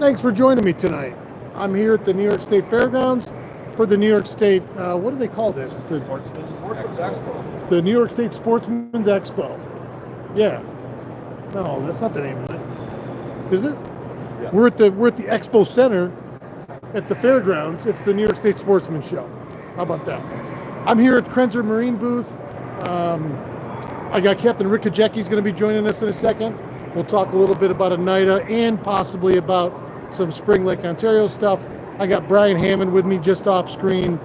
Thanks for joining me tonight. I'm here at the New York State Fairgrounds for the New York State, what do they call this? Sportsman's Expo. The New York State Sportsman's Expo. Yeah. No, that's not the name of it. Is it? Yeah. We're at the Expo Center at the fairgrounds. It's the New York State Sportsman Show. How about that? I'm here at Krenzer Marine booth. I got Captain Rick Hajecki's going to be joining us in a second. We'll talk a little bit about Oneida and possibly about some Spring Lake Ontario stuff. I got Brian Hammond with me just off screen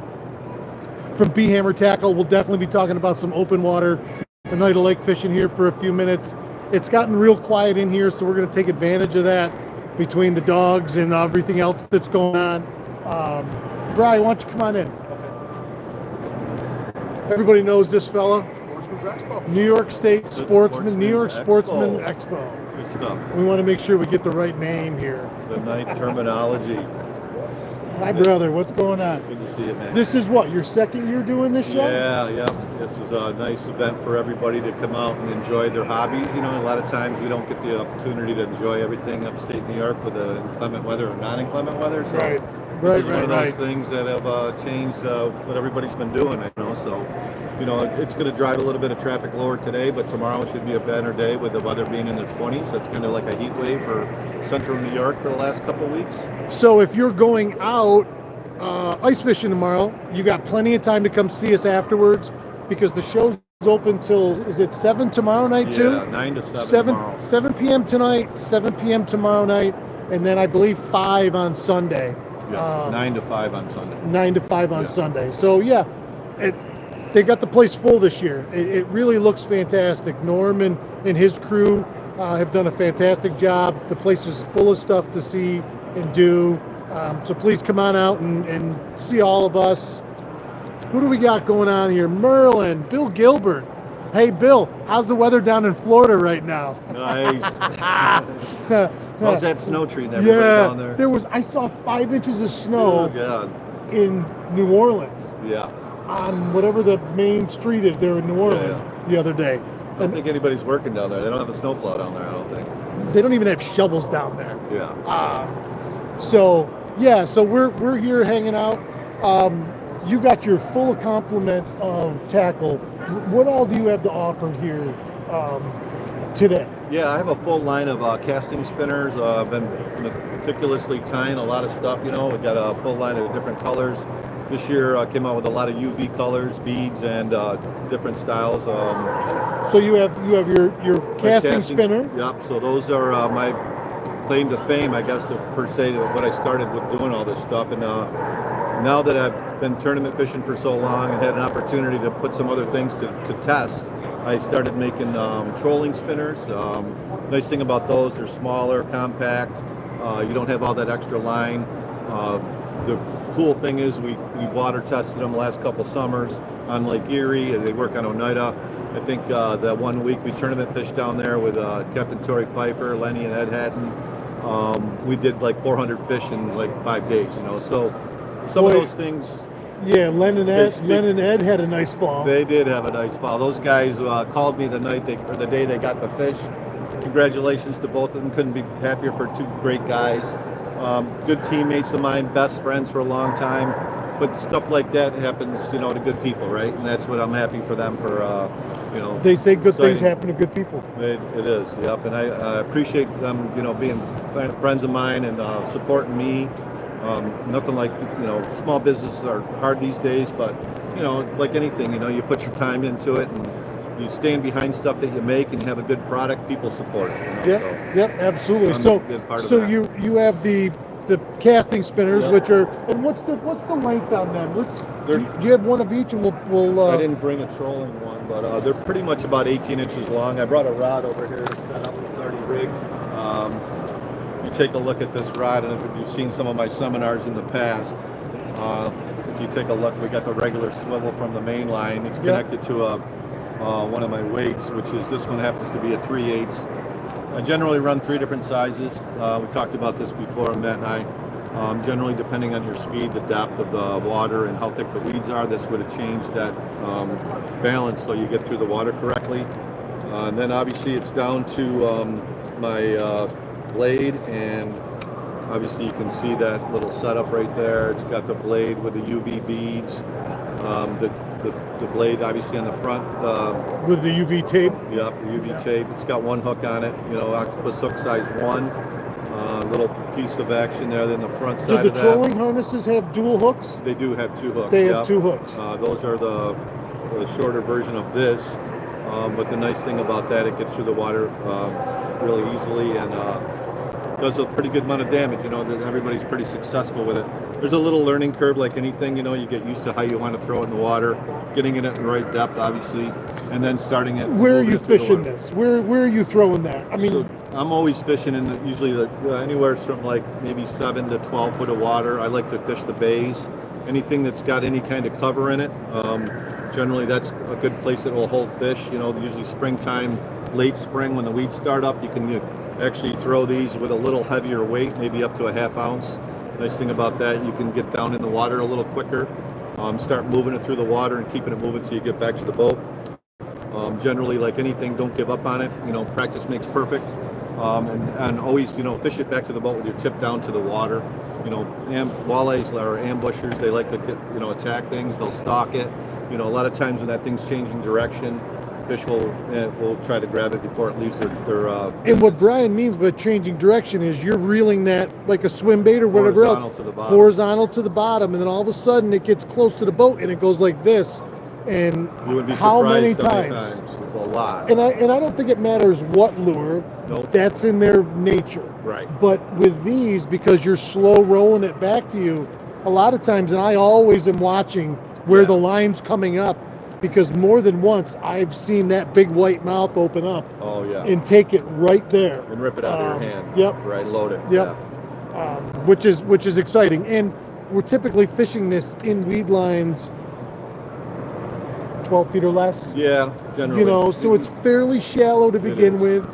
from BHammer Tackle. We'll definitely be talking about some open water Oneida lake fishing here for a few minutes. It's gotten real quiet in here, so we're going to take advantage of that between the dogs and everything else that's going on. Brian, why don't you come on in? Okay. Everybody knows this fella. Expo. New York State Sportsman, New York Sportsman Expo. Good stuff. We want to make sure we get the right name here. The night terminology. Hi, brother. What's going on? Good to see you, man. This is what, your second year doing this show? Yeah. This was a nice event for everybody to come out and enjoy their hobbies. You know, a lot of times we don't get the opportunity to enjoy everything upstate New York with the inclement weather or non-inclement weather. So Right. This is one of those things that have changed what everybody's been doing, you know. So, you know, it's going to drive a little bit of traffic lower today, but tomorrow should be a better day with the weather being in the 20s. That's kind of like a heat wave for central New York for the last couple of weeks. So if you're going out ice fishing tomorrow, you got plenty of time to come see us afterwards because the show's open till, is it 7 tomorrow night too? Yeah, 9 to 7 tomorrow. 7 p.m. tonight, 7 p.m. tomorrow night, and then I believe 5 on Sunday. Yeah, 9 to 5 on Sunday. 9 to 5 on Sunday. So yeah, they got the place full this year. It really looks fantastic. Norman and his crew have done a fantastic job. The place is full of stuff to see and do. So please come on out and see all of us. Who do we got going on here? Merlin, Bill Gilbert. Hey, Bill, how's the weather down in Florida right now? Nice. How's that snow treating everybody down there? I saw 5 inches of snow in New Orleans. Yeah. On whatever the main street is there in New Orleans the other day. I don't think anybody's working down there. They don't have a snowplow down there, I don't think. They don't even have shovels down there. Yeah. So we're here hanging out. You got your full complement of tackle. What all do you have to offer here today? Yeah, I have a full line of casting spinners. I've been meticulously tying a lot of stuff, you know. We've got a full line of different colors. This year I came out with a lot of UV colors, beads, and different styles. So you have your casting spinner. Yep. So those are my claim to fame, I guess, per se, what I started with doing all this stuff. And now that I've been tournament fishing for so long and had an opportunity to put some other things to test, I started making trolling spinners. Nice thing about those, they're smaller, compact. You don't have all that extra line. The cool thing is we water tested them the last couple summers on Lake Erie, and they work on Oneida. I think that 1 week we tournament fished down there with Captain Torrey Pfeiffer, Lenny, and Ed Hatton. We did like 400 fish in like 5 days, you know. So some of those things. Yeah, Len and Ed had a nice fall. They did have a nice fall. Those guys called me the day they got the fish. Congratulations to both of them. Couldn't be happier for two great guys. Good teammates of mine, best friends for a long time. But stuff like that happens, you know, to good people, right? And that's what I'm happy for them for, you know. They say good things happen to good people. It is, yep. And I appreciate them, you know, being friends of mine and supporting me. Nothing like, you know, small businesses are hard these days, but, you know, like anything, you know, you put your time into it and you stand behind stuff that you make and you have a good product, people support it. You know, yep, absolutely. So you have the casting spinners, which are, and what's the length on them? Do you have one of each, and we'll I didn't bring a trolling one, but they're pretty much about 18 inches long. I brought a rod over here to set up the 30 rig. You take a look at this rod, and if you've seen some of my seminars in the past, if you take a look, we got the regular swivel from the main line. It's connected to one of my weights, which is, this one happens to be a 3/8. I generally run 3 different sizes. We talked about this before, Matt and I. Generally, depending on your speed, the depth of the water, and how thick the weeds are, this would have changed that balance so you get through the water correctly. And then obviously it's down to my blade, and Obviously, you can see that little setup right there. It's got the blade with the UV beads. The blade obviously on the front. With the UV tape. Yep, the UV tape. It's got one hook on it. Octopus hook size 1. Little piece of action there. Then the front side Do of the that. trolling harnesses have dual hooks? They do have 2 hooks. They have 2 hooks. Those are the shorter version of this. But the nice thing about that, it gets through the water really easily and does a pretty good amount of damage. Everybody's pretty successful with it. There's a little learning curve like anything. You get used to how you want to throw it in the water, getting it at the right depth, obviously, and then starting it. Where are you fishing this? Where are you throwing that? I mean, so I'm always fishing in usually anywhere from like maybe 7 to 12 foot of water. I like to fish the bays. Anything that's got any kind of cover in it. Generally, that's a good place that will hold fish. Usually springtime, late spring when the weeds start up, you can actually throw these with a little heavier weight, maybe up to a ½ ounce. Nice thing about that, you can get down in the water a little quicker, start moving it through the water and keeping it moving till you get back to the boat. Generally, like anything, don't give up on it. Practice makes perfect. And always, fish it back to the boat with your tip down to the water. Walleyes are ambushers. They like to, attack things. They'll stalk it. A lot of times when that thing's changing direction, fish will try to grab it before it leaves their and what Brian means by changing direction is you're reeling that like a swim bait or whatever horizontal else, to the bottom. Horizontal to the bottom, and then all of a sudden it gets close to the boat and it goes like this. And you would be how many surprised times? A lot. And I don't think it matters what lure. Nope. That's in their nature. Right. But with these, because you're slow rolling it back to you, a lot of times, and I always am watching where the line's coming up, because more than once I've seen that big white mouth open up. Oh yeah. And take it right there. And rip it out of your hand. Yep. Right. Load it. Yep. Yeah. Which is exciting, and we're typically fishing this in weed lines 12 feet or less. Yeah, generally. So it's fairly shallow to begin with.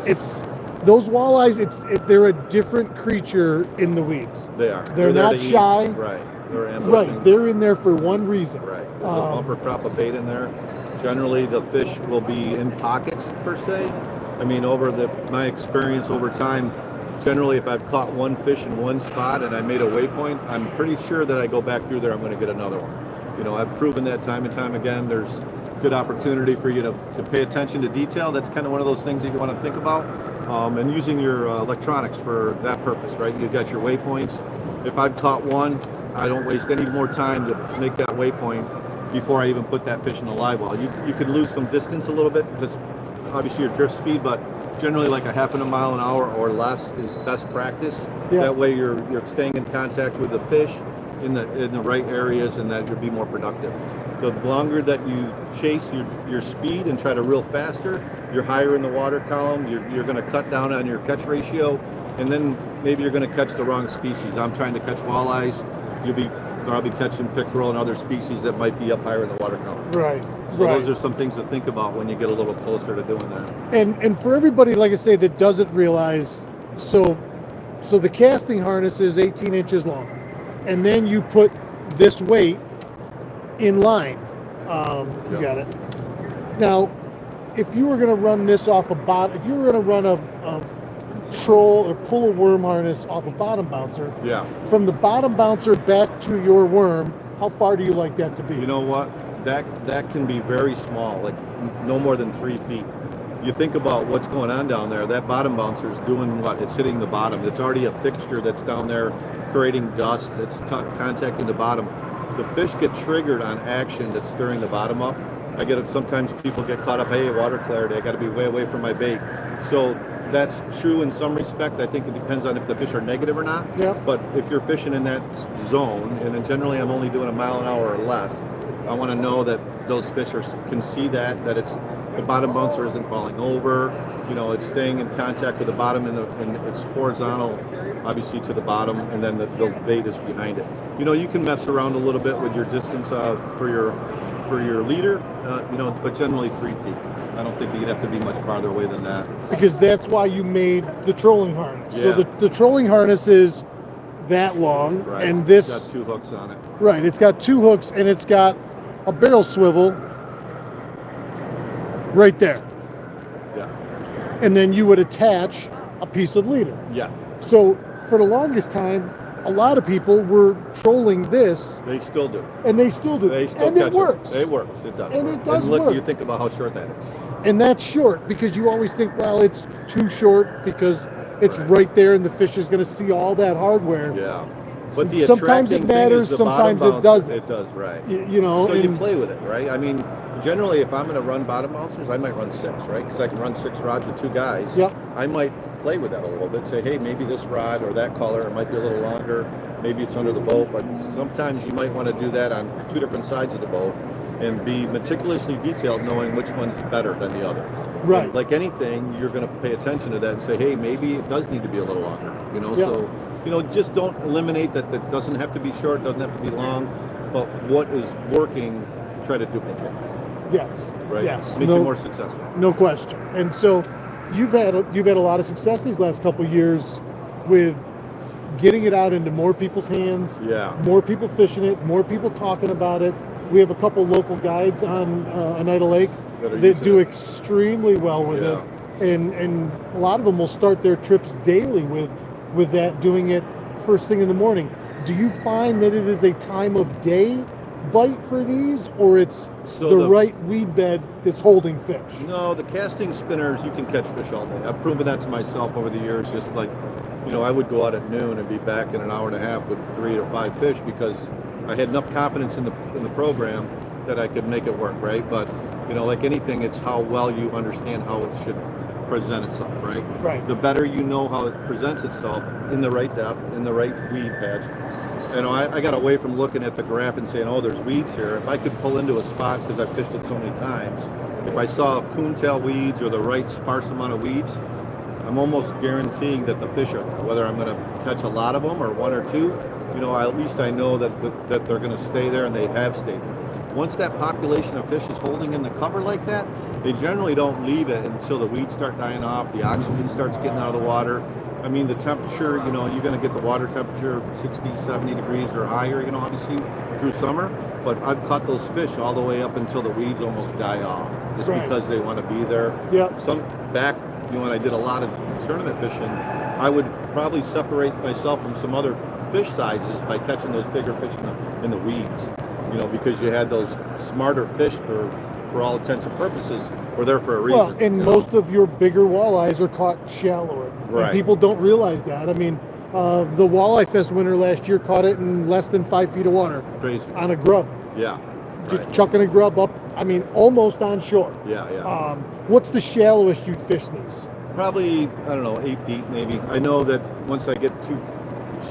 It's those walleyes. They're a different creature in the weeds. They are. They're not shy. Right. They're ambushing. Right. They're in there for one reason. Right. There's a bumper crop of bait in there. Generally, the fish will be in pockets per se. I mean, my experience over time, generally, if I've caught one fish in one spot and I made a waypoint, I'm pretty sure that I go back through there, I'm going to get another one. I've proven that time and time again. There's good opportunity for you to pay attention to detail. That's kind of one of those things that you want to think about. And using your electronics for that purpose, right? You've got your waypoints. If I've caught one, I don't waste any more time to make that waypoint before I even put that fish in the live well. You could lose some distance a little bit, because obviously your drift speed, but generally like a ½ mile an hour or less is best practice. Yeah. That way you're staying in contact with the fish in the right areas, and that you'll be more productive. The longer that you chase your speed and try to reel faster, you're higher in the water column. You're going to cut down on your catch ratio, and then maybe you're going to catch the wrong species. I'm trying to catch walleyes. You'll be probably catching pickerel and other species that might be up higher in the water column. Right. So those are some things to think about when you get a little closer to doing that. And for everybody, like I say, that doesn't realize, so the casting harness is 18 inches long, and then you put this weight in line. You got it. Now, if you were going to run this off a bottom, if you were going to run a troll or pull a worm harness off a bottom bouncer, from the bottom bouncer back to your worm, how far do you like that to be? You know what? That can be very small, like no more than 3 feet. You think about what's going on down there. That bottom bouncer is doing what? It's hitting the bottom. It's already a fixture that's down there creating dust. It's contacting the bottom. The fish get triggered on action that's stirring the bottom up. Sometimes people get caught up, hey, water clarity, I got to be way away from my bait. So that's true in some respect. I think it depends on if the fish are negative or not. Yeah. But if you're fishing in that zone, and then generally I'm only doing a mile an hour or less, I want to know that those fish can see that it's the bottom bouncer isn't falling over. It's staying in contact with the bottom, and it's horizontal, obviously, to the bottom, and then the bait is behind it. You can mess around a little bit with your distance for your leader, but generally 3 feet. I don't think you'd have to be much farther away than that. Because that's why you made the trolling harness. Yeah. So the trolling harness is that long, Right. and this It's got 2 hooks on it. Right, it's got 2 hooks, and it's got a barrel swivel right there. Yeah. And then you would attach a piece of leader. Yeah. So for the longest time, a lot of people were trolling this, They still do. and they still do. They still and catch it works. It works. It does. And work. it does and look, work. you think about how short that is. And that's short because you always think, well, it's too short because it's right there and the fish is going to see all that hardware. Yeah. But the Sometimes it attracting matters, thing is the sometimes bottom it doesn't. It does, right. You know, So you and- play with it, right? I mean, generally, if I'm going to run bottom bouncers, I might run 6, right? Because I can run 6 rods with 2 guys. Yep. I might play with that a little bit. Say, hey, maybe this rod or that color, it might be a little longer. Maybe it's under the boat. But sometimes you might want to do that on 2 different sides of the boat and be meticulously detailed, knowing which one's better than the other. Right. And like anything, you're going to pay attention to that and say, hey, maybe it does need to be a little longer. You know, Yep. so just don't eliminate that. That doesn't have to be short, doesn't have to be long, but what is working, try to duplicate. Yes. Right. Yes. Make you more successful. No question. And so you've had a lot of success these last couple of years with getting it out into more people's hands. Yeah. More people fishing it. More people talking about it. We have a couple local guides on Oneida Lake that do extremely well with it, and a lot of them will start their trips daily with that, doing it first thing in the morning. Do you find that it is a time of day bite for these, or it's the right weed bed that's holding fish? No, the casting spinners, you can catch fish all day. I've proven that to myself over the years. Just like, I would go out at noon and be back in an hour and a half with 3 or 5 fish because I had enough confidence in the program that I could make it work, right? But like anything, it's how well you understand how it should present itself, right? Right. The better you know how it presents itself in the right depth, in the right weed patch. I got away from looking at the graph and saying, oh, there's weeds here. If I could pull into a spot, because I've fished it so many times, if I saw coontail weeds or the right sparse amount of weeds, I'm almost guaranteeing that the fish are there. Whether I'm going to catch a lot of them or 1 or 2, at least I know that they're going to stay there, and they have stayed there. Once that population of fish is holding in the cover like that, they generally don't leave it until the weeds start dying off, the oxygen starts getting out of the water. I mean, the temperature, you're going to get the water temperature 60, 70 degrees or higher, obviously through summer. But I've caught those fish all the way up until the weeds almost die off, just because they want to be there. Yeah. When I did a lot of tournament fishing, I would probably separate myself from some other fish sizes by catching those bigger fish in the weeds. Because you had those smarter fish for all intents and purposes were there for a reason. Well, and most of your bigger walleyes are caught shallower. Right. And people don't realize that. I mean, the Walleye Fest winner last year caught it in less than 5 feet of water. Crazy. On a grub. Yeah. Just chucking a grub up, almost on shore. Yeah. What's the shallowest you'd fish these? Probably, 8 feet maybe. I know that once I get too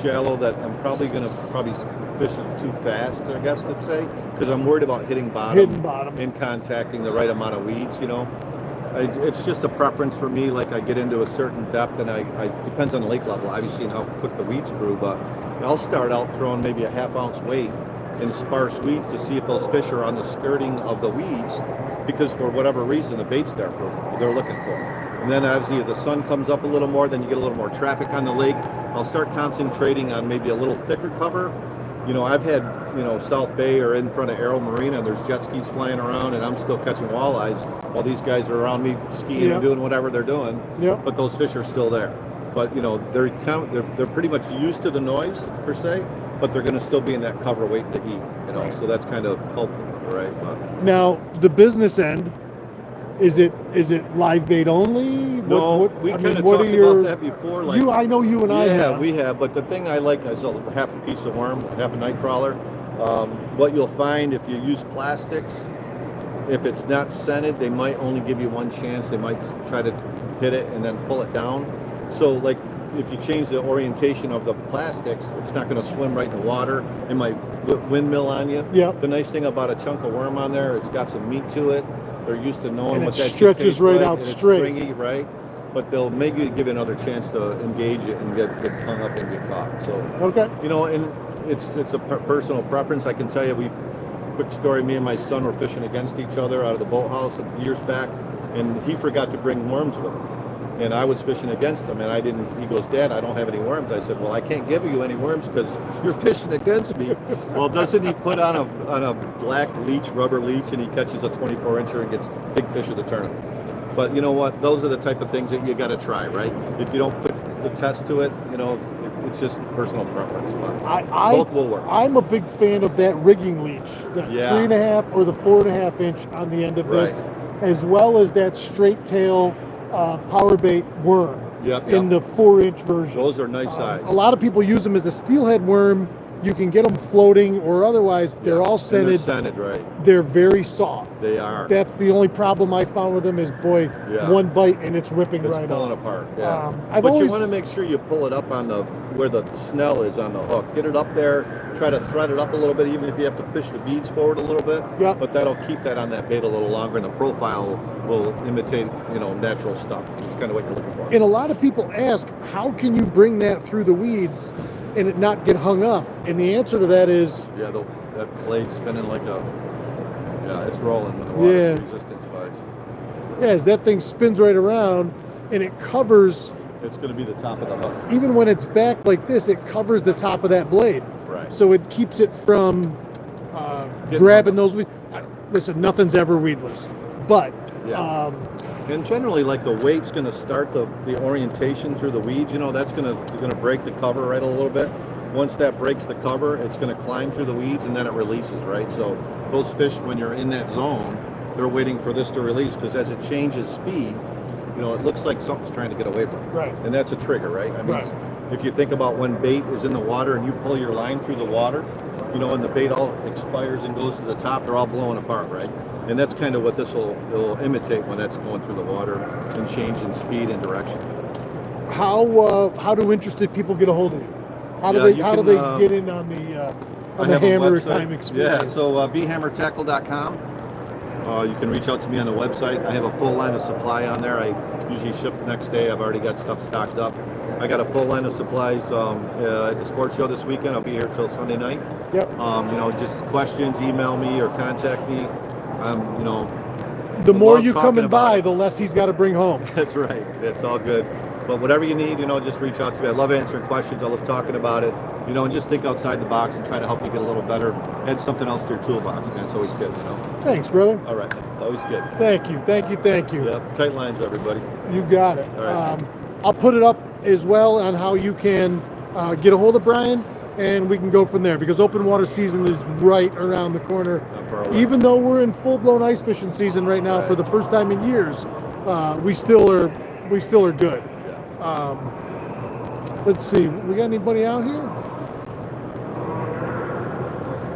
shallow that I'm probably going to fish it too fast, I guess to say, because I'm worried about hitting bottom and contacting the right amount of weeds, It's just a preference for me. Like I get into a certain depth, and I depends on the lake level, obviously, and how quick the weeds grew, but I'll start out throwing maybe a ½ ounce weight in sparse weeds to see if those fish are on the skirting of the weeds, because for whatever reason the bait's there for they're looking for. And then obviously if the sun comes up a little more, then you get a little more traffic on the lake. I'll start concentrating on maybe a little thicker cover. I've had South Bay or in front of Arrow Marina, and there's jet skis flying around, and I'm still catching walleyes while these guys are around me skiing and doing whatever they're doing. But those fish are still there. But they're pretty much used to the noise per se, but they're going to still be in that cover waiting to eat. So that's kind of helpful, right? But now the business end, is it live bait only? No, we kind of talked about that before. Like I know you and I have. Yeah, we have. But the thing I like is a half a piece of worm, half a night crawler. What you'll find if you use plastics, if it's not scented, they might only give you one chance. They might try to hit it and then pull it down. So like if you change the orientation of the plastics, it's not going to swim right in the water. It might windmill on you. Yeah. The nice thing about a chunk of worm on there, it's got some meat to it. They're used to knowing what that stretches tastes right like, out and straight. It's stringy, right? But they'll give you another chance to engage it and get hung up and get caught. So okay, and it's a personal preference. I can tell you, quick story. Me and my son were fishing against each other out of the boathouse years back, and he forgot to bring worms with him. And I was fishing against him, and I didn't. He goes, "Dad, I don't have any worms." I said, "Well, I can't give you any worms because you're fishing against me." Well, doesn't he put on a black leech, rubber leech, and he catches a 24-incher and gets big fish of the tournament? But you know what? Those are the type of things that you got to try, right? If you don't put the test to it, it's just personal preference. But I both will work. I'm a big fan of that rigging leech, that 3.5 or the 4.5 inch on the end of this, as well as that straight tail power bait worm in the 4-inch version. Those are nice size. A lot of people use them as a steelhead worm. You can get them floating, or otherwise they're all scented. And they're scented, right? They're very soft. They are. That's the only problem I found with them is, boy, one bite and it's ripping right off. It's pulling apart. Yeah. But you want to make sure you pull it up on where the snell is on the hook. Get it up there. Try to thread it up a little bit, even if you have to push the beads forward a little bit. Yeah. But that'll keep that on that bait a little longer, and the profile will imitate, natural stuff. It's kind of what you're looking for. And a lot of people ask, how can you bring that through the weeds and it not get hung up? And the answer to that is... Yeah, that blade spinning like it's rolling when the water resistance wise. Yeah, as that thing spins right around and it covers... It's going to be the top of the hook. Even when it's back like this, it covers the top of that blade. Right. So it keeps it from grabbing those weeds. Listen, nothing's ever weedless. But... and generally, like the weight's going to start the orientation through the weeds. That's going to break the cover right a little bit. Once that breaks the cover, it's going to climb through the weeds and then it releases, right? So those fish, when you're in that zone, they're waiting for this to release, because as it changes speed, it looks like something's trying to get away from it. Right. And that's a trigger, right? I mean, if you think about when bait is in the water and you pull your line through the water, and the bait all expires and goes to the top, they're all blowing apart, right? And that's kind of what this will imitate when that's going through the water and changing speed and direction. How do interested people get a hold of you? How do they get in on the hammer time experience? Yeah, so BHammerTackle.com. You can reach out to me on the website. I have a full line of supply on there. I usually ship next day. I've already got stuff stocked up. I got a full line of supplies at the sports show this weekend. I'll be here till Sunday night. Yep. Just questions, email me or contact me. The more you come and buy, the less he's got to bring home. That's right. That's all good. But whatever you need, just reach out to me. I love answering questions. I love talking about it. And just think outside the box and try to help you get a little better. Add something else to your toolbox, man. It's always good, Thanks, brother. All right. Always good. Thank you. Yeah. Tight lines, everybody. You got it. All right. I'll put it up as well on how you can get a hold of Brian, and we can go from there, because open water season is right around the corner. Even though we're in full-blown ice fishing season right now for the first time in years, we still are good. Let's see, we got anybody out here?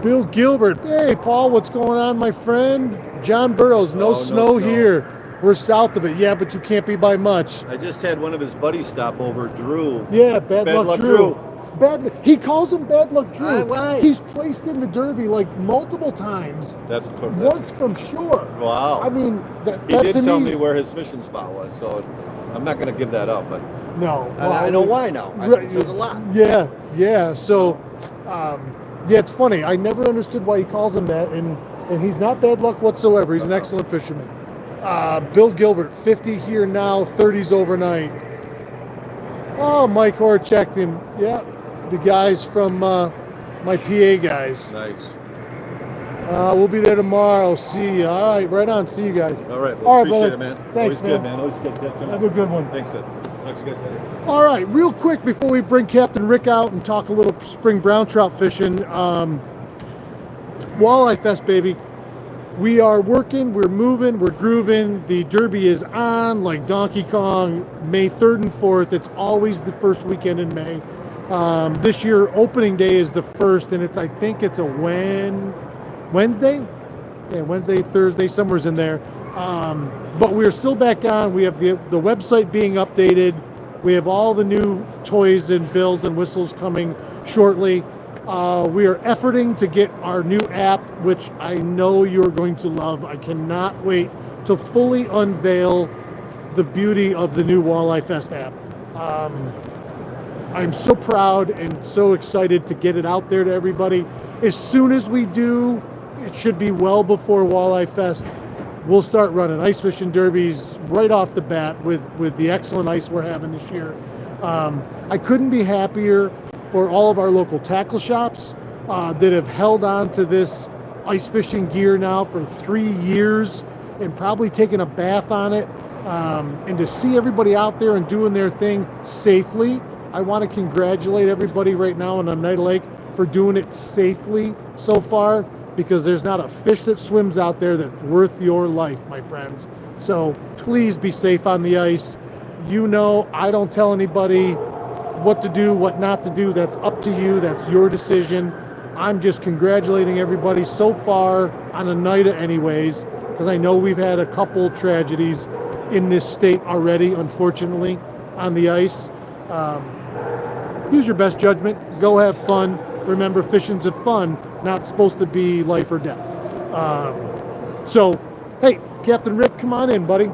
Bill Gilbert. Hey, Paul, what's going on, my friend? John Burrows. No snow here. We're south of it. Yeah, but you can't be by much. I just had one of his buddies stop over, Drew. Yeah, bad luck Drew. He calls him Bad Luck Drew. Why? He's placed in the Derby like multiple times. Once from shore. Wow. I mean, he did tell me where his fishing spot was, so I'm not going to give that up. But no, I know why now. It says a lot. Yeah. So, it's funny. I never understood why he calls him that, and he's not bad luck whatsoever. He's an excellent fisherman. Bill Gilbert, 50 here now, 30s overnight. Oh, Mike Horchek, and the guys from my PA guys. Nice. We'll be there tomorrow. See you. All right, right on. See you guys. All right. Well, appreciate brother. it, man. Thanks, Always good, man. Always good catching up. Have a good one. Thanks, Ed. Talk to you guys later. All right, real quick before we bring Captain Rick out and talk a little spring brown trout fishing, Walleye Fest, baby. We are working, we're moving, we're grooving. The Derby is on like Donkey Kong, May 3rd and 4th. It's always the first weekend in May. This year, opening day is the 1st, and I think it's a Wednesday? Yeah, Wednesday, Thursday, somewhere's in there. But we're still back on. We have the website being updated. We have all the new toys and bells and whistles coming shortly. We are efforting to get our new app, which I know you're going to love. I cannot wait to fully unveil the beauty of the new Walleye Fest app. I'm so proud and so excited to get it out there to everybody. As soon as we do, it should be well before Walleye Fest, we'll start running ice fishing derbies right off the bat with the excellent ice we're having this year. I couldn't be happier for all of our local tackle shops that have held on to this ice fishing gear now for 3 years and probably taken a bath on it. And to see everybody out there and doing their thing safely, I want to congratulate everybody right now on Oneida Lake for doing it safely so far, because there's not a fish that swims out there that's worth your life, my friends. So please be safe on the ice. You know, I don't tell anybody what to do, what not to do. That's up to you. That's your decision. I'm just congratulating everybody so far on Oneida anyways, because I know we've had a couple tragedies in this state already, unfortunately, on the ice. Use your best judgment. Go have fun. Remember, fishing's a fun, not supposed to be life or death. So, hey, Captain Rick, come on in, buddy.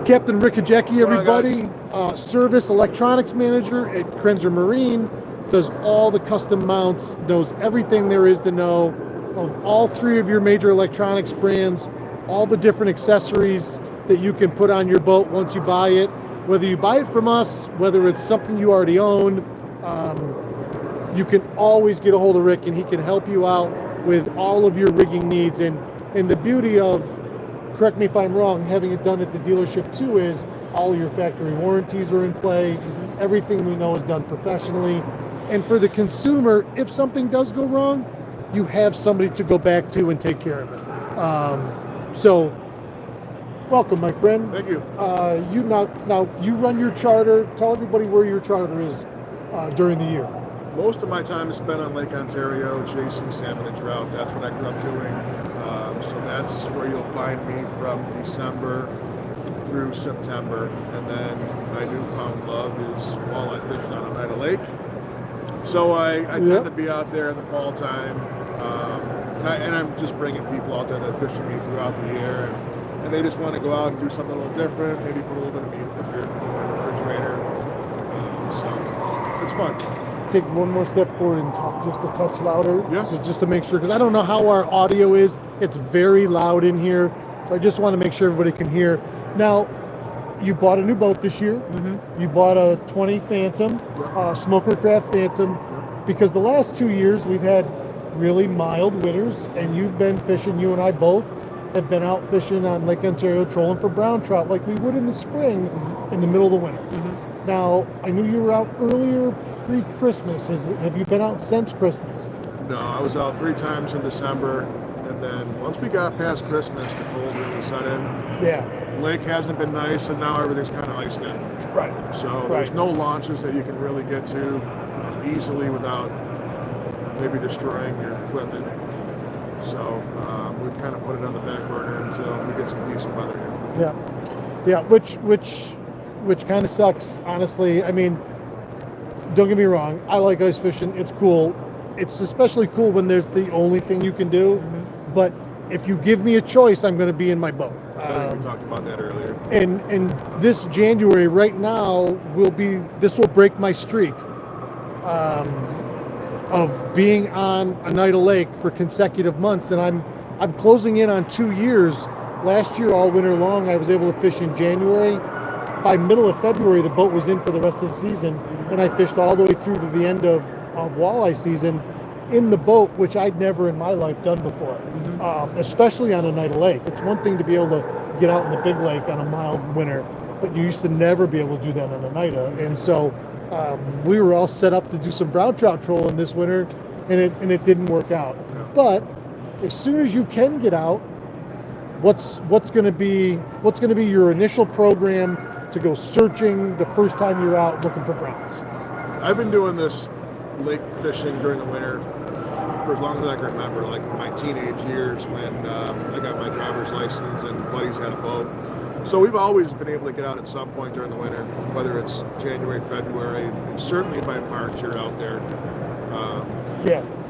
Captain Rick Hajecki, everybody. Service electronics manager at Krenzer Marine. Does all the custom mounts, knows everything there is to know of all 3 of your major electronics brands, all the different accessories that you can put on your boat once you buy it. Whether you buy it from us, whether it's something you already own, you can always get a hold of Rick and he can help you out with all of your rigging needs. And the beauty of, correct me if I'm wrong, having it done at the dealership too, is all your factory warranties are in play. Everything we know is done professionally. And for the consumer, if something does go wrong, you have somebody to go back to and take care of it. So welcome, my friend. Thank you. Now you run your charter. Tell everybody where your charter is during the year. Most of my time is spent on Lake Ontario chasing salmon and trout. That's what I grew up doing. So that's where you'll find me from December through September. And then my newfound love is walleye fishing on Oneida Lake. So I tend to be out there in the fall time. And I'm just bringing people out there that fish with me throughout the year. And they just want to go out and do something a little different, maybe put a little bit of meat in the refrigerator. So it's fun. Take one more step forward and talk just a touch louder. Yeah. So just to make sure, because I don't know how our audio is. It's very loud in here. So I just want to make sure everybody can hear. Now, you bought a new boat this year. Mm-hmm. You bought a 20 Phantom, Smoker Craft Phantom, because the last 2 years we've had really mild winters, and you've been fishing, you and I both have been out fishing on Lake Ontario trolling for brown trout like we would in the spring in the middle of the winter. Mm-hmm. Now, I knew you were out earlier pre-Christmas. Have you been out since Christmas? No, I was out 3 times in December, and then once we got past Christmas, the cold really set in. Yeah. Lake hasn't been nice, and now everything's kind of iced in. Right. So there's no launches that you can really get to easily without maybe destroying your equipment. So we've kind of put it on the back burner until we get some decent weather here. Yeah, which kind of sucks, honestly. I mean, don't get me wrong. I like ice fishing. It's cool. It's especially cool when there's the only thing you can do. Mm-hmm. But if you give me a choice, I'm going to be in my boat. I think we talked about that earlier. And this January, right now, will break my streak of being on Oneida Lake for consecutive months, and I'm closing in on 2 years. Last year, all winter long, I was able to fish in January. By middle of February, the boat was in for the rest of the season, and I fished all the way through to the end of walleye season in the boat, which I'd never in my life done before, especially on Oneida Lake. It's one thing to be able to get out in the big lake on a mild winter, but you used to never be able to do that on Oneida. And so we were all set up to do some brown trout trolling this winter, and it didn't work out. Yeah. But as soon as you can get out, what's going to be your initial program to go searching the first time you're out looking for browns? I've been doing this lake fishing during the winter for as long as I can remember, like my teenage years when I got my driver's license and buddies had a boat. So we've always been able to get out at some point during the winter, whether it's January, February, and certainly by March you're out there.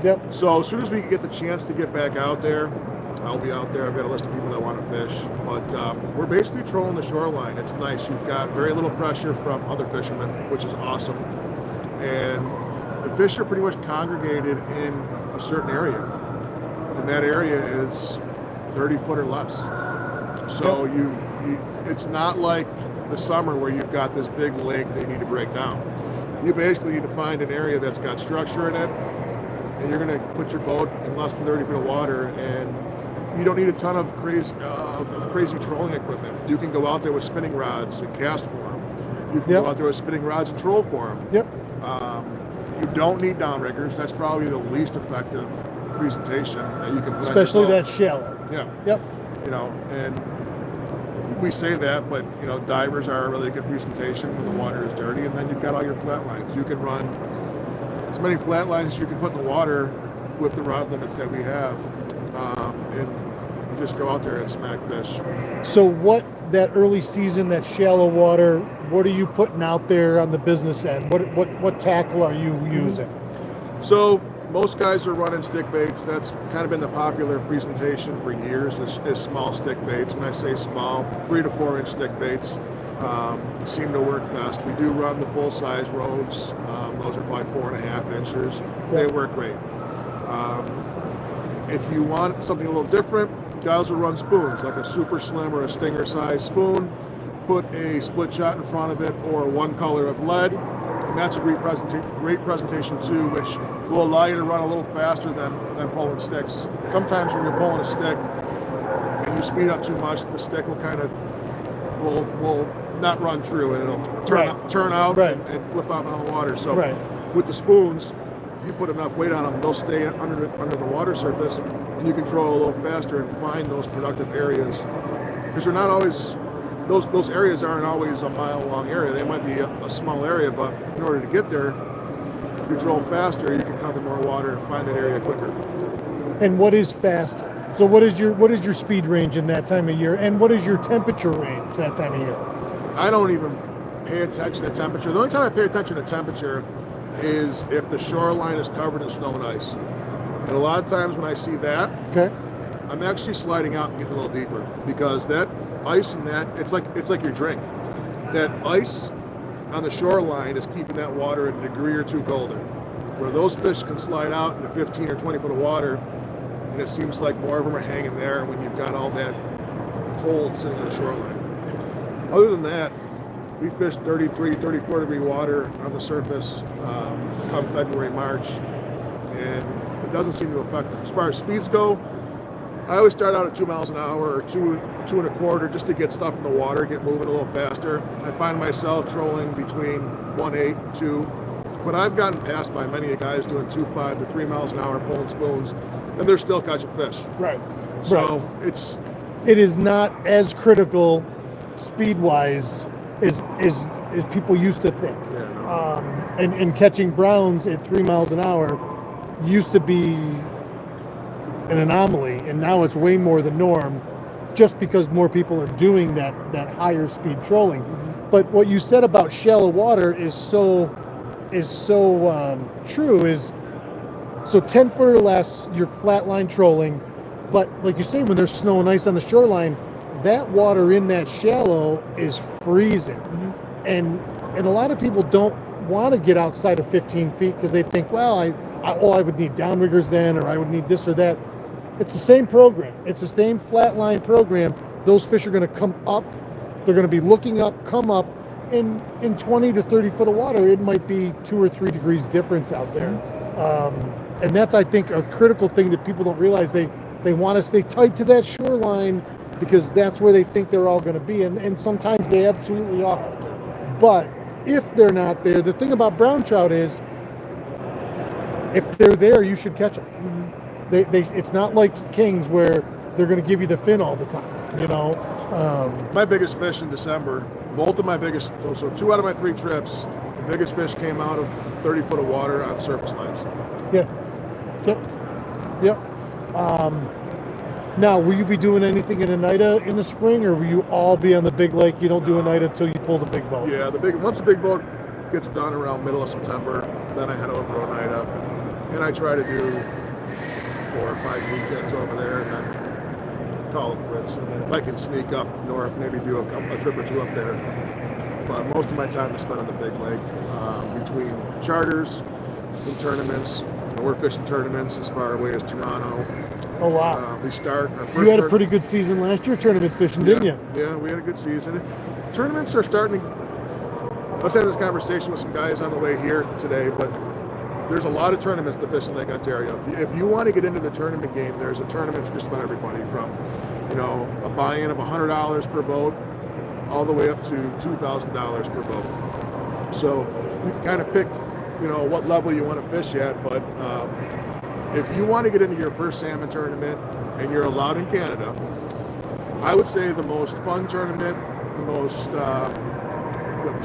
Yep. So as soon as we get the chance to get back out there, I'll be out there. I've got a list of people that want to fish, but we're basically trolling the shoreline. It's nice. You've got very little pressure from other fishermen, which is awesome. And the fish are pretty much congregated in a certain area, and that area is 30 foot or less. So it's not like the summer where you've got this big lake that you need to break down. You basically need to find an area that's got structure in it, and you're going to put your boat in less than 30 feet of water, and you don't need a ton of crazy trolling equipment. You can go out there with spinning rods and cast for them. You can go out there with spinning rods and troll for them. Yep. You don't need downriggers. That's probably the least effective presentation that you can put Especially on your that shallow. boat. Yeah. Yep. You know, and we say that, but you know, divers are a really good presentation when the water is dirty, and then you've got all your flat lines. You can run as many flat lines as you can put in the water with the rod limits that we have, and you just go out there and smack fish. So what, that early season, that shallow water, what are you putting out there on the business end? What tackle are you using? So most guys are running stick baits. That's kind of been the popular presentation for years, is small stick baits. When I say small, 3 to 4 inch stick baits seem to work best. We do run the full size rods. Those are probably 4.5 inches. They work great. If you want something a little different, guys will run spoons, like a super slim or a stinger size spoon. Put a split shot in front of it or one color of lead, and that's a great presentation too, which will allow you to run a little faster than pulling sticks. Sometimes when you're pulling a stick and you speed up too much, the stick will kind of will not run true, and it'll turn out and flip out on the water. So with the spoons, if you put enough weight on them, they'll stay under the water surface, and you can troll a little faster and find those productive areas, because they're not always. Those areas aren't always a mile-long area. They might be a small area, but in order to get there, if you troll faster, you can cover more water and find that area quicker. And what is fast? So what is your speed range in that time of year, and what is your temperature range that time of year? I don't even pay attention to temperature. The only time I pay attention to temperature is if the shoreline is covered in snow and ice. And a lot of times when I see that, I'm actually sliding out and getting a little deeper, because that ice in that, it's like your drink. That ice on the shoreline is keeping that water a degree or two colder, where those fish can slide out into 15 or 20 foot of water, and it seems like more of them are hanging there when you've got all that cold sitting on the shoreline. Other than that, we fish 33, 34 degree water on the surface come February, March, and it doesn't seem to affect them. As far as speeds go, I always start out at 2 miles an hour or 2.25, just to get stuff in the water, get moving a little faster. I find myself trolling between 1.8 and 2, but I've gotten passed by many guys doing 2.5 to 3 miles an hour pulling spoons, and they're still catching fish. So it is not as critical speed-wise as people used to think. And catching browns at 3 miles an hour used to be an anomaly, and now it's way more the norm, just because more people are doing that higher speed trolling. But what you said about shallow water is so true. Is so 10 foot or less, you're flatline trolling, but like you say, when there's snow and ice on the shoreline, that water in that shallow is freezing, and a lot of people don't want to get outside of 15 feet because they think, well, I would need downriggers then, or I would need this or that. It's the same program. It's the same flatline program. Those fish are going to come up. They're going to be looking up, come up. In 20 to 30 foot of water, it might be 2 or 3 degrees difference out there. And that's, I think, a critical thing that people don't realize. They want to stay tight to that shoreline because that's where they think they're all going to be. And sometimes they absolutely are. But if they're not there, the thing about brown trout is, if they're there, you should catch them. It's not like kings where they're going to give you the fin all the time, you know. My biggest fish in December, both of my biggest, so 2 out of my 3 trips, the biggest fish came out of 30 foot of water on surface lines. Now, will you be doing anything in Oneida in the spring, or will you all be on the big lake? You don't do Oneida until you pull the big boat. Yeah, once the big boat gets done around middle of September, then I head over to Oneida, and I try to do 4 or 5 weekends over there, and then call it quits. And then if I can sneak up north, maybe do a trip or 2 up there. But most of my time is spent on the big lake, between charters and tournaments. We're fishing tournaments as far away as Toronto. Oh, wow. We start our first. You had a pretty good season last year tournament fishing, didn't you? Yeah, we had a good season. Tournaments are starting to. I was having this conversation with some guys on the way here today, but there's a lot of tournaments to fish in Lake Ontario. If you want to get into the tournament game, there's a tournament for just about everybody, from, a buy-in of $100 per boat all the way up to $2,000 per boat. So you can kind of pick, what level you want to fish at. But if you want to get into your first salmon tournament and you're allowed in Canada, I would say the most fun tournament, the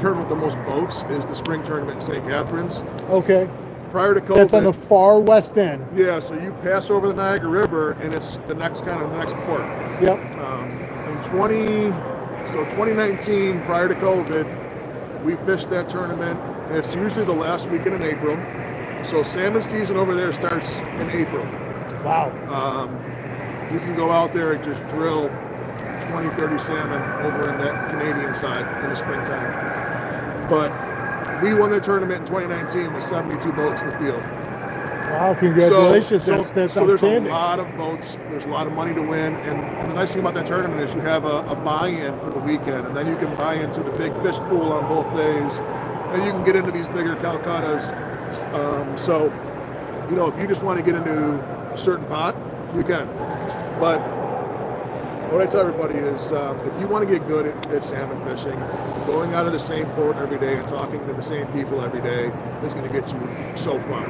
tournament with the most boats is the spring tournament in St. Catharines. Okay. Prior to COVID, That's on the far west end. yeah, so you pass over the Niagara River, and it's the next port. Yep. In 2019, prior to COVID, we fished that tournament. It's usually the last weekend in April. So salmon season over there starts in April. Wow. You can go out there and just drill 20, 30 salmon over in that Canadian side in the springtime. But we won the tournament in 2019 with 72 boats in the field. Wow, congratulations. So That's there's a outstanding. lot of boats. There's a lot of money to win. And the nice thing about that tournament is you have a buy-in for the weekend. And then you can buy into the big fish pool on both days. And you can get into these bigger Calcuttas. So, if you just want to get into a certain pot, you can. But what I tell everybody is if you want to get good at salmon fishing, going out of the same port every day and talking to the same people every day is going to get you so far.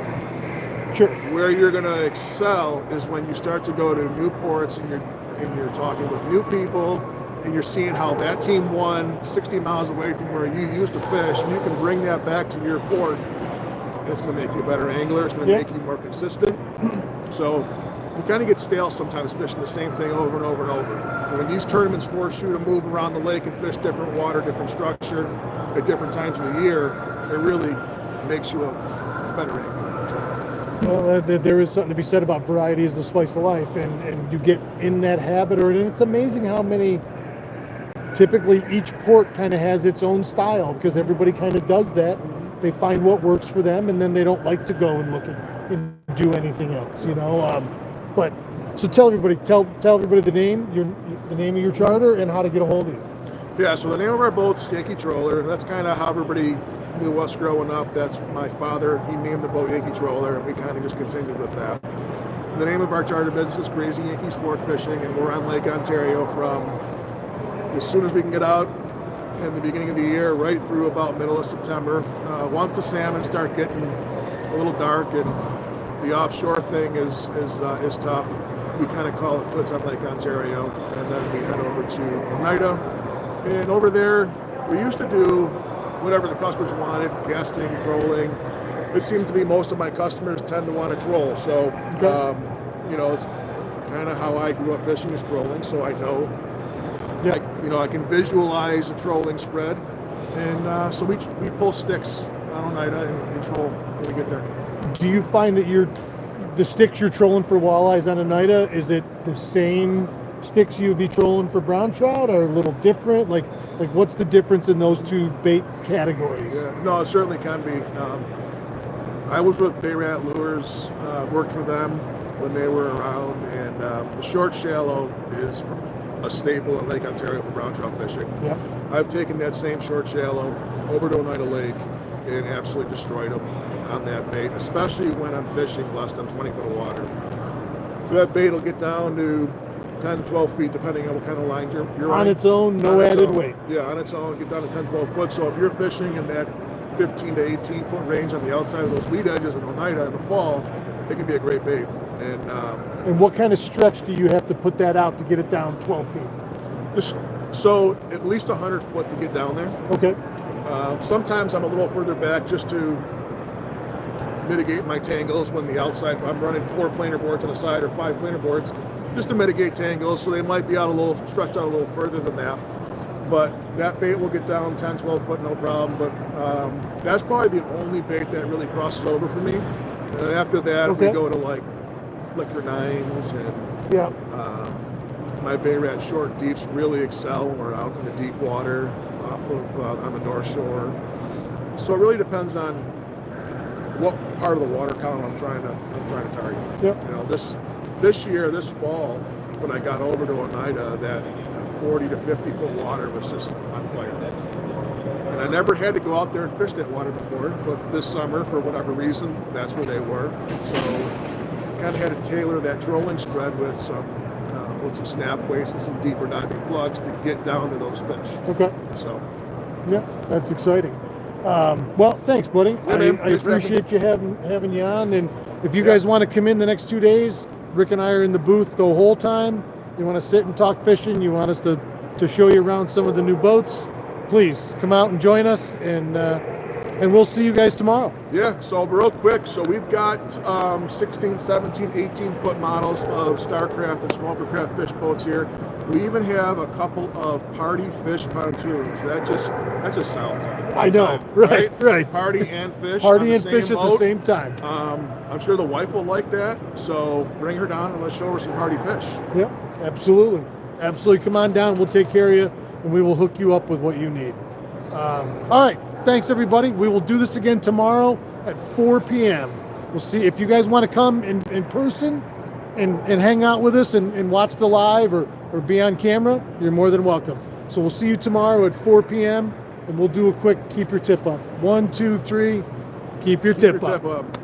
Sure. Where you're going to excel is when you start to go to new ports and you're talking with new people and you're seeing how that team won 60 miles away from where you used to fish, and you can bring that back to your port. And it's going to make you a better angler. It's going to make you more consistent. So you kind of get stale sometimes fishing the same thing over and over and over. When these tournaments force you to move around the lake and fish different water, different structure at different times of the year, it really makes you a better angler. Well, there is something to be said about variety is the spice of life, and you get in that habit, and it's amazing how many, typically each port kind of has its own style because everybody kind of does that. They find what works for them, and then they don't like to go and look at and do anything else, But so tell everybody the name of your charter and how to get a hold of you. Yeah, so the name of our boat's Yankee Troller. That's kind of how everybody knew us growing up. That's my father. He named the boat Yankee Troller, and we kind of just continued with that. The name of our charter business is Crazy Yankee Sportfishing, and we're on Lake Ontario from as soon as we can get out in the beginning of the year right through about middle of September. Once the salmon start getting a little dark and the offshore thing is tough, we kind of call it quits on Lake Ontario, and then we head over to Oneida. And over there, we used to do whatever the customers wanted, casting, trolling. It seems to be most of my customers tend to want to troll. So, it's kind of how I grew up fishing is trolling. So I know, I can visualize a trolling spread. And so we pull sticks on Oneida and troll when we get there. Do you find that the sticks you're trolling for walleyes on Oneida, is it the same sticks you'd be trolling for brown trout, or a little different? Like what's the difference in those two bait categories? Yeah, no, it certainly can be. I was with Bay Rat Lures, worked for them when they were around, and the short shallow is a staple at Lake Ontario for brown trout fishing. Yep. I've taken that same short shallow over to Oneida Lake and absolutely destroyed them on that bait, especially when I'm fishing less than 20 foot of water. That bait will get down to 10, 12 feet, depending on what kind of line you're on running. Its own, no added weight. Yeah, on its own, get down to 10, 12 foot. So if you're fishing in that 15 to 18 foot range on the outside of those lead edges in Oneida in the fall, it can be a great bait. And what kind of stretch do you have to put that out to get it down 12 feet? So at least 100 foot to get down there. Okay. Sometimes I'm a little further back just to mitigate my tangles when the outside, I'm running 4 planer boards on the side or 5 planer boards just to mitigate tangles, so they might be stretched out a little further than that. But that bait will get down 10, 12 foot, no problem. But that's probably the only bait that really crosses over for me. And after that, we go to like flicker 9s and my Bay Rat short deeps really excel when we're out in the deep water off of on the North Shore. So it really depends on what part of the water column I'm trying to target. Yep. This fall, when I got over to Oneida, that 40 to 50 foot water was just on fire. And I never had to go out there and fish that water before, but this summer, for whatever reason, that's where they were. So kind of had to tailor that trolling spread with some with some snap weights and some deeper diving plugs to get down to those fish. Okay. So, Yeah, that's exciting. Well, thanks, buddy. man. I Thanks for appreciate you having you on. And if you guys want to come in the next 2 days, Rick and I are in the booth the whole time. You want to sit and talk fishing, you want us to show you around some of the new boats, please come out and join us, and we'll see you guys tomorrow. yeah, so real quick, so we've got 16, 17, 18-foot models of Starcraft and Smokercraft fish boats here. We even have a couple of party fish pontoons. That just sounds like a fun I know, time, right. Party and fish Party on the and same fish at the boat. same time. I'm sure the wife will like that, so bring her down and let's show her some party fish. Yep, absolutely. Absolutely. Come on down. We'll take care of you, and we will hook you up with what you need. All right. Thanks, everybody. We will do this again tomorrow at 4 p.m. We'll see if you guys want to come in person and hang out with us and watch the live or be on camera. You're more than welcome. So we'll see you tomorrow at 4 p.m. and we'll do a quick keep your tip up. 1, 2, 3. Keep your tip up. Tip up.